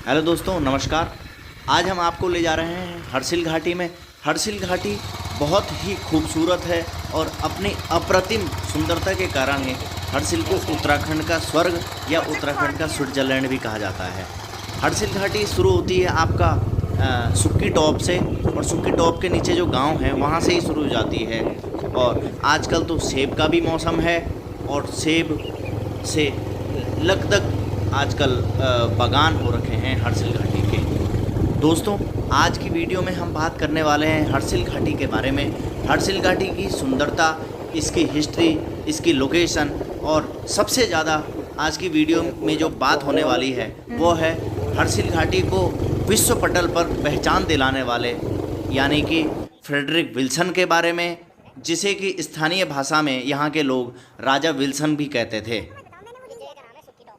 Hello दोस्तों, नमस्कार। आज हम आपको ले जा रहे हैं हर्सिल घाटी में। हर्सिल घाटी बहुत ही खूबसूरत है और अपनी अप्रतिम सुंदरता के कारण है हर्सिल को उत्तराखंड का स्वर्ग या उत्तराखंड का स्विट्जरलैंड भी कहा जाता है। हर्सिल घाटी शुरू होती है आपका सुक्की टॉप से, और सुक्की टॉप के नीचे जो गांव है वहां से ही शुरू हो जाती है। और आजकल तो सेब का भी मौसम है और सेब से लगभग आजकल बागान हो रखे हैं हर्सिल घाटी के। दोस्तों, आज की वीडियो में हम बात करने वाले हैं हर्सिल घाटी के बारे में। हर्सिल घाटी की सुंदरता, इसकी हिस्ट्री, इसकी लोकेशन, और सबसे ज़्यादा आज की वीडियो में जो बात होने वाली है वो है हर्सिल घाटी को विश्व पटल पर पहचान दिलाने वाले यानी कि फ्रेडरिक विल्सन के बारे में, जिसे कि स्थानीय भाषा में यहाँ के लोग राजा विल्सन भी कहते थे।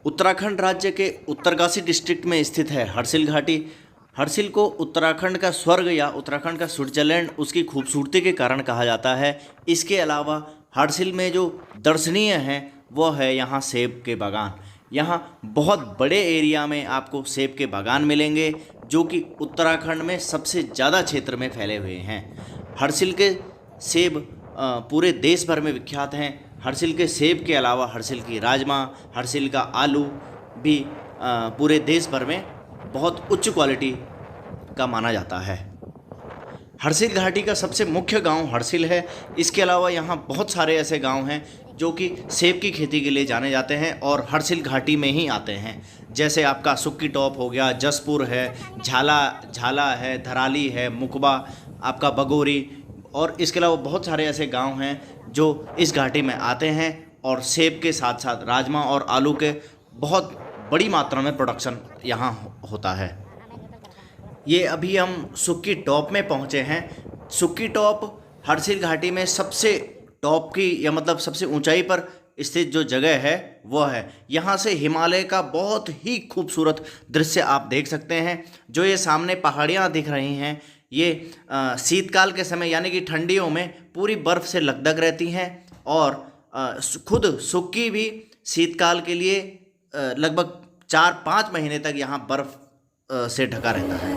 उत्तराखंड राज्य के उत्तरकाशी डिस्ट्रिक्ट में स्थित है हर्सिल घाटी। हर्सिल को उत्तराखंड का स्वर्ग या उत्तराखंड का स्विट्जरलैंड उसकी खूबसूरती के कारण कहा जाता है। इसके अलावा हर्सिल में जो दर्शनीय है वो है यहाँ सेब के बागान। यहाँ बहुत बड़े एरिया में आपको सेब के बागान मिलेंगे जो कि उत्तराखंड में सबसे ज़्यादा क्षेत्र में फैले हुए हैं। हर्सिल के सेब पूरे देश भर में विख्यात हैं। हर्सिल के सेब के अलावा हर्सिल की राजमा, हर्सिल का आलू भी पूरे देश भर में बहुत उच्च क्वालिटी का माना जाता है। हर्सिल घाटी का सबसे मुख्य गांव हर्सिल है। इसके अलावा यहाँ बहुत सारे ऐसे गांव हैं जो कि सेब की खेती के लिए जाने जाते हैं और हर्सिल घाटी में ही आते हैं। जैसे आपका सुक्की टॉप हो गया, जसपुर है, झाला है, धराली है, मुकबा, आपका बगोरी, और इसके अलावा बहुत सारे ऐसे गांव हैं जो इस घाटी में आते हैं और सेब के साथ साथ राजमा और आलू के बहुत बड़ी मात्रा में प्रोडक्शन यहाँ होता है। ये अभी हम सुक्की टॉप में पहुँचे हैं। सुक्की टॉप हर्सिल घाटी में सबसे टॉप की या मतलब सबसे ऊंचाई पर स्थित जो जगह है वो है। यहाँ से हिमालय का बहुत ही खूबसूरत दृश्य आप देख सकते हैं। जो ये सामने पहाड़ियाँ दिख रही हैं ये शीतकाल के समय यानी कि ठंडियों में पूरी बर्फ़ से लकदक रहती हैं, और खुद सुक्की भी शीतकाल के लिए लगभग 4-5 महीने तक यहाँ बर्फ़ से ढका रहता है।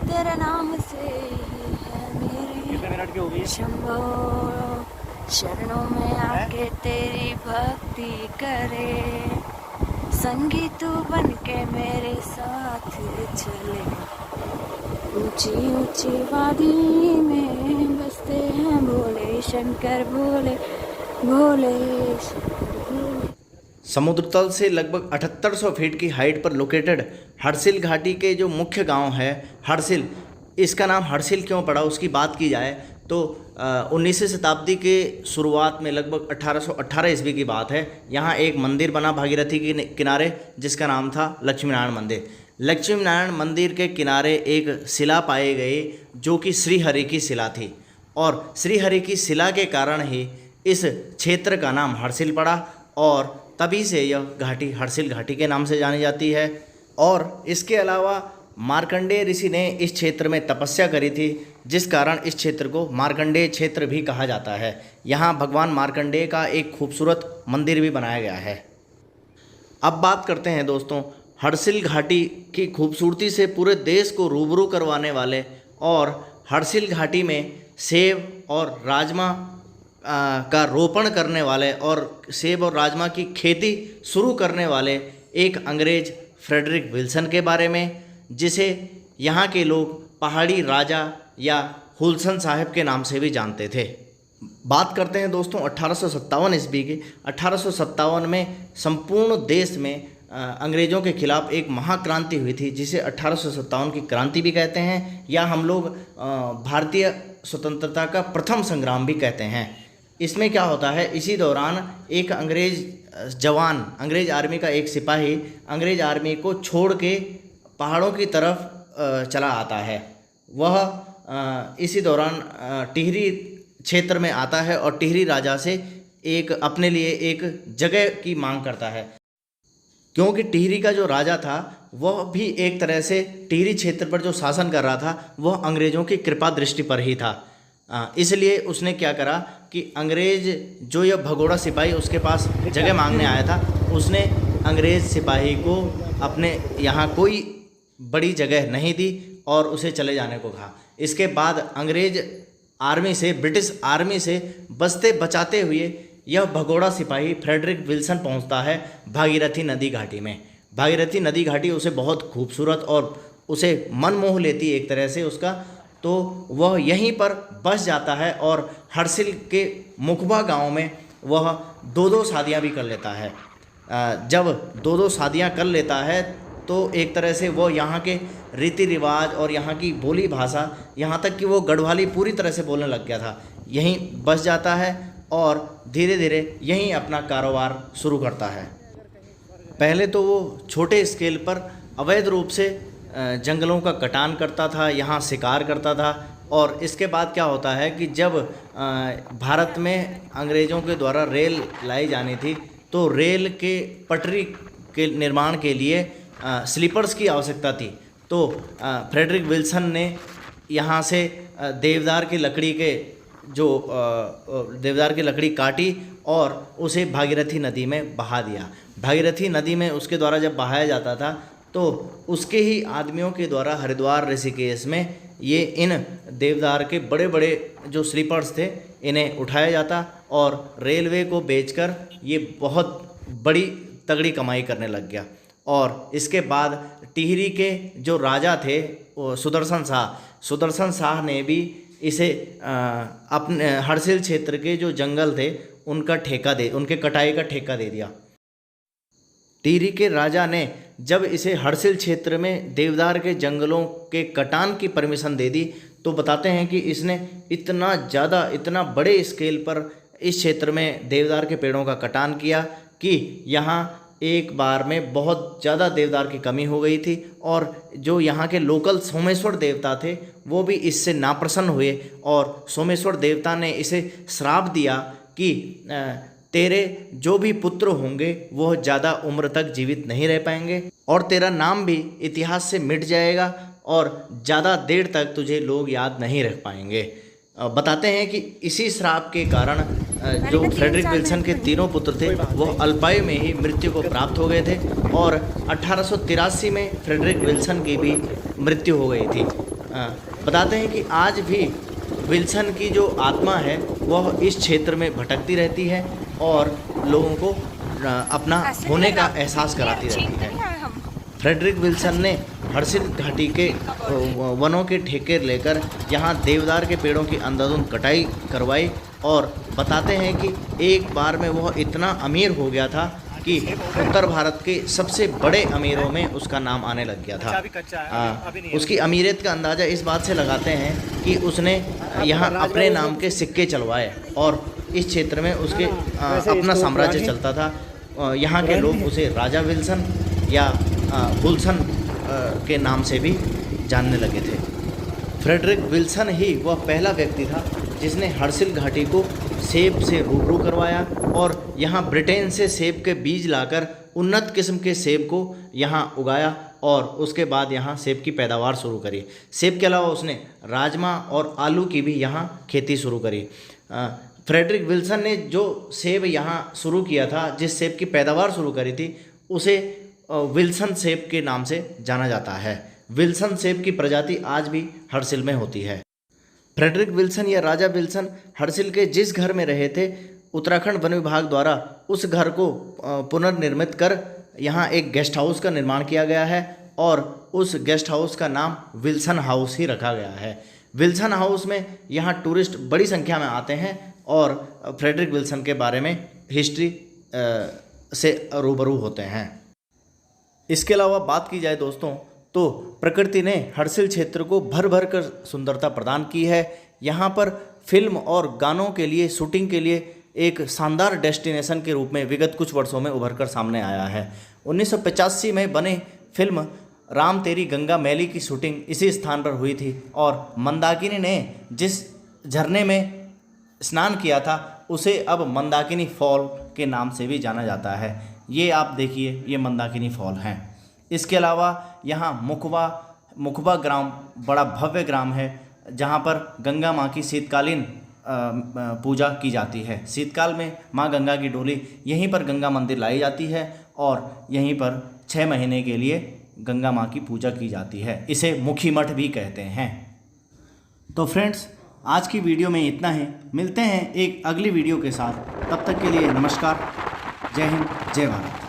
तेरा नाम से है मेरे शंभो, शरणों में आके तेरी भक्ति करे, संगीत तू बन के मेरे साथ चले, ऊंची ऊंची वादी में बसते हैं भोले शंकर, भोले भोले शंकर। समुद्र तल से लगभग 7800 फीट की हाइट पर लोकेटेड हर्सिल घाटी के जो मुख्य गांव है हर्सिल, इसका नाम हर्सिल क्यों पड़ा उसकी बात की जाए तो 19वीं शताब्दी के शुरुआत में लगभग 1818 ईस्वी की बात है। यहाँ एक मंदिर बना भागीरथी के किनारे जिसका नाम था लक्ष्मी नारायण मंदिर। लक्ष्मी नारायण मंदिर के किनारे एक शिला पाई गई जो कि श्रीहरि की शिला थी, और श्रीहरि की शिला के कारण ही इस क्षेत्र का नाम हर्सिल पड़ा, और तभी से यह घाटी हर्सिल घाटी के नाम से जानी जाती है। और इसके अलावा मार्कंडेय ऋषि ने इस क्षेत्र में तपस्या करी थी, जिस कारण इस क्षेत्र को मार्कंडेय क्षेत्र भी कहा जाता है। यहाँ भगवान मार्कंडेय का एक खूबसूरत मंदिर भी बनाया गया है। अब बात करते हैं दोस्तों हर्सिल घाटी की खूबसूरती से पूरे देश को रूबरू करवाने वाले और हर्सिल घाटी में सेब और राजमा का रोपण करने वाले और सेब और राजमा की खेती शुरू करने वाले एक अंग्रेज फ्रेडरिक विल्सन के बारे में, जिसे यहाँ के लोग पहाड़ी राजा या हुल्सन साहब के नाम से भी जानते थे। बात करते हैं दोस्तों 1857 ईस्वी की। 1857 में संपूर्ण देश में अंग्रेज़ों के खिलाफ एक महाक्रांति हुई थी, जिसे 1857 की क्रांति भी कहते हैं, या हम लोग भारतीय स्वतंत्रता का प्रथम संग्राम भी कहते हैं। इसमें क्या होता है, इसी दौरान एक अंग्रेज़ जवान, अंग्रेज़ आर्मी का एक सिपाही अंग्रेज़ आर्मी को छोड़ के पहाड़ों की तरफ चला आता है। वह इसी दौरान टिहरी क्षेत्र में आता है और टिहरी राजा से अपने लिए एक जगह की मांग करता है, क्योंकि टिहरी का जो राजा था वह भी एक तरह से टिहरी क्षेत्र पर जो शासन कर रहा था वह अंग्रेज़ों की कृपा दृष्टि पर ही था। इसलिए उसने क्या करा कि अंग्रेज जो यह भगोड़ा सिपाही उसके पास जगह मांगने आया था, उसने अंग्रेज सिपाही को अपने यहाँ कोई बड़ी जगह नहीं दी और उसे चले जाने को कहा। इसके बाद अंग्रेज आर्मी से, ब्रिटिश आर्मी से बचते बचाते हुए यह भगोड़ा सिपाही फ्रेडरिक विल्सन पहुंचता है भागीरथी नदी घाटी में। भागीरथी नदी घाटी उसे बहुत खूबसूरत और उसे मन मोह लेती है एक तरह से उसका, तो वह यहीं पर बस जाता है और हर्सिल के मुखबा गांव में वह दो शादियां भी कर लेता है। जब दो शादियां कर लेता है तो एक तरह से वो यहाँ के रीति रिवाज और यहाँ की बोली भाषा, यहाँ तक कि वो गढ़वाली पूरी तरह से बोलने लग गया था, यहीं बस जाता है और धीरे धीरे यहीं अपना कारोबार शुरू करता है। पहले तो वो छोटे स्केल पर अवैध रूप से जंगलों का कटान करता था, यहाँ शिकार करता था। और इसके बाद क्या होता है कि जब भारत में अंग्रेज़ों के द्वारा रेल लाई जानी थी, तो रेल के पटरी के निर्माण के लिए स्लीपर्स की आवश्यकता थी। तो फ्रेडरिक विल्सन ने यहाँ से देवदार की लकड़ी के देवदार की लकड़ी काटी और उसे भागीरथी नदी में बहा दिया। भागीरथी नदी में उसके द्वारा जब बहाया जाता था तो उसके ही आदमियों के द्वारा हरिद्वार ऋषिकेश में ये इन देवदार के बड़े बड़े जो स्लीपर्स थे इन्हें उठाया जाता और रेलवे को बेचकर ये बहुत बड़ी तगड़ी कमाई करने लग गया। और इसके बाद टिहरी के जो राजा थे सुदर्शन शाह ने भी इसे अपने हर्सिल क्षेत्र के जो जंगल थे उनके कटाई का ठेका दे दिया। टिहरी के राजा ने जब इसे हर्सिल क्षेत्र में देवदार के जंगलों के कटान की परमिशन दे दी, तो बताते हैं कि इसने इतना बड़े स्केल पर इस क्षेत्र में देवदार के पेड़ों का कटान किया कि यहाँ एक बार में बहुत ज़्यादा देवदार की कमी हो गई थी। और जो यहाँ के लोकल सोमेश्वर देवता थे वो भी इससे नाप्रसन्न हुए और सोमेश्वर देवता ने इसे श्राप दिया कि तेरे जो भी पुत्र होंगे वह ज़्यादा उम्र तक जीवित नहीं रह पाएंगे और तेरा नाम भी इतिहास से मिट जाएगा और ज़्यादा देर तक तुझे लोग याद नहीं रख पाएंगे। बताते हैं कि इसी श्राप के कारण जो फ्रेडरिक विल्सन के तीनों पुत्र थे वो अल्पायु में ही मृत्यु को प्राप्त हो गए थे और 1883 में फ्रेडरिक विल्सन की भी मृत्यु हो गई थी। बताते हैं कि आज भी विल्सन की जो आत्मा है वह इस क्षेत्र में भटकती रहती है और लोगों को अपना होने का एहसास कराती रहती है। फ्रेडरिक विल्सन ने हर्सिल घाटी के वनों के ठेके लेकर यहाँ देवदार के पेड़ों की अंधाधुंध कटाई करवाई और बताते हैं कि एक बार में वह इतना अमीर हो गया था कि उत्तर भारत के सबसे बड़े अमीरों में उसका नाम आने लग गया था। उसकी अमीरियत का अंदाज़ा इस बात से लगाते हैं कि उसने यहाँ अपने नाम के सिक्के चलवाए और इस क्षेत्र में उसके अपना साम्राज्य चलता था। यहाँ के लोग उसे राजा विल्सन या विल्सन के नाम से भी जानने लगे थे। फ्रेडरिक विल्सन ही वह पहला व्यक्ति था जिसने हर्सिल घाटी को सेब से रूबरू करवाया और यहाँ ब्रिटेन से सेब के बीज लाकर उन्नत किस्म के सेब को यहाँ उगाया और उसके बाद यहाँ सेब की पैदावार शुरू करी। सेब के अलावा उसने राजमा और आलू की भी यहाँ खेती शुरू करी। फ्रेडरिक विल्सन ने जो सेब यहाँ शुरू किया था, जिस सेब की पैदावार शुरू करी थी, उसे विल्सन सेब के नाम से जाना जाता है। विल्सन सेब की प्रजाति आज भी हर्सिल में होती है। फ्रेडरिक विल्सन या राजा विल्सन हर्सिल के जिस घर में रहे थे, उत्तराखंड वन विभाग द्वारा उस घर को पुनर्निर्मित कर यहाँ एक गेस्ट हाउस का निर्माण किया गया है और उस गेस्ट हाउस का नाम विल्सन हाउस ही रखा गया है। विल्सन हाउस में यहाँ टूरिस्ट बड़ी संख्या में आते हैं और फ्रेडरिक विल्सन के बारे में हिस्ट्री से रूबरू होते हैं। इसके अलावा बात की जाए दोस्तों, तो प्रकृति ने हर्सिल क्षेत्र को भर भर कर सुंदरता प्रदान की है। यहाँ पर फिल्म और गानों के लिए, शूटिंग के लिए एक शानदार डेस्टिनेशन के रूप में विगत कुछ वर्षों में उभर कर सामने आया है। 1985 में बने फिल्म राम तेरी गंगा मैली की शूटिंग इसी स्थान पर हुई थी और मंदाकिनी ने जिस झरने में स्नान किया था उसे अब मंदाकिनी फॉल के नाम से भी जाना जाता है। ये आप देखिए, ये मंदाकिनी फॉल हैं। इसके अलावा यहाँ मुखबा ग्राम बड़ा भव्य ग्राम है जहाँ पर गंगा माँ की शीतकालीन पूजा की जाती है। शीतकाल में माँ गंगा की डोली यहीं पर गंगा मंदिर लाई जाती है और यहीं पर 6 महीने के लिए गंगा माँ की पूजा की जाती है। इसे मुखी मठ भी कहते हैं। तो फ्रेंड्स, आज की वीडियो में इतना ही। मिलते हैं एक अगली वीडियो के साथ। तब तक के लिए नमस्कार। जय हिंद, जय भारत।